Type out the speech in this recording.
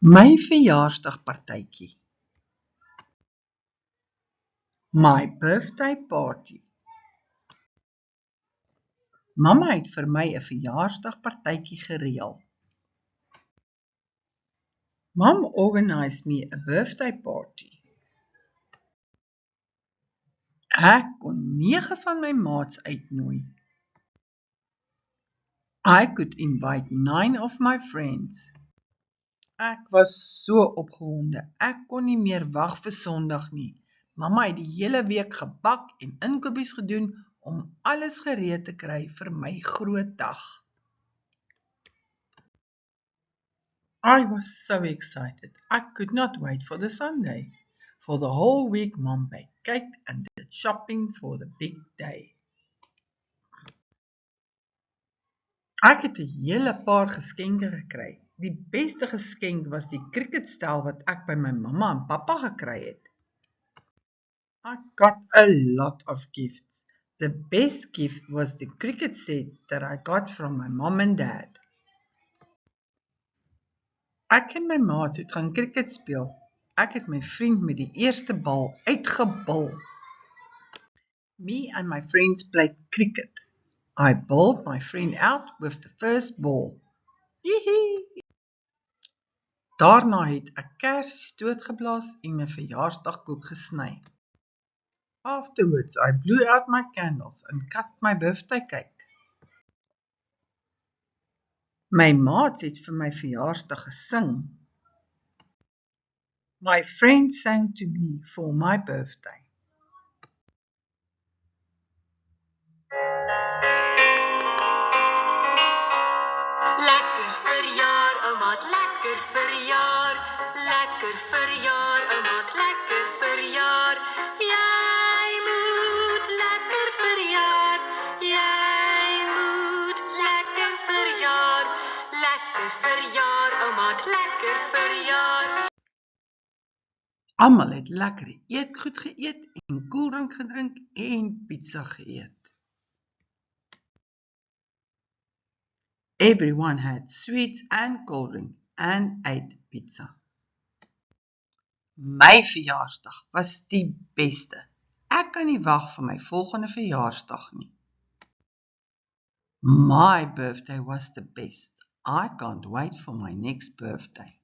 My verjaarsdagpartytjie. My birthday party. Mamma het vir my 'n verjaarsdagpartytjie gereël. Mom organised me a birthday party. Ek kon 9 van my maats uitnooi. I could invite 9 of my friends. Ek was so opgewonde, ek kon nie meer wag vir Sondag nie. Mamma het die hele week gebak en inkopies gedoen om alles gereed te kry vir my groot dag. I was so excited. I could not wait for the Sunday. For the whole week, Mom baked cake and did shopping for the big day. Ek het 'n hele paar geskenke gekry. Die beste geskenk was die cricketstel wat ek by my mamma en pappa gekry het. I got a lot of gifts. The best gift was the cricket set that I got from my mom and dad. Ek en my maats het gaan cricket speel. Ek het my vriend met die eerste bal uitgebul. Me and my friends played cricket. I bowled my friend out with the first ball. Yee-hee! Daarna het ek kersies doodgeblaas en my verjaarsdagkoek gesny. Afterwards, I blew out my candles and cut my birthday cake. My maats het vir my verjaarsdag gesing. My friends sang to me for my birthday. Lekker verjaar, oumaat, lekker verjaar. Lekker verjaar, oumaat, lekker verjaar. Jy moet lekker verjaar. Jy moet lekker verjaar. Lekker verjaar, oumaat, lekker verjaar. Almal het lekker eetgoed geëet en koeldrank gedrink en pizza geëet. Everyone had sweets and cold drink and ate pizza. My verjaarsdag was die beste. Ek kan nie wag vir my volgende verjaarsdag nie. My birthday was the best. I can't wait for my next birthday.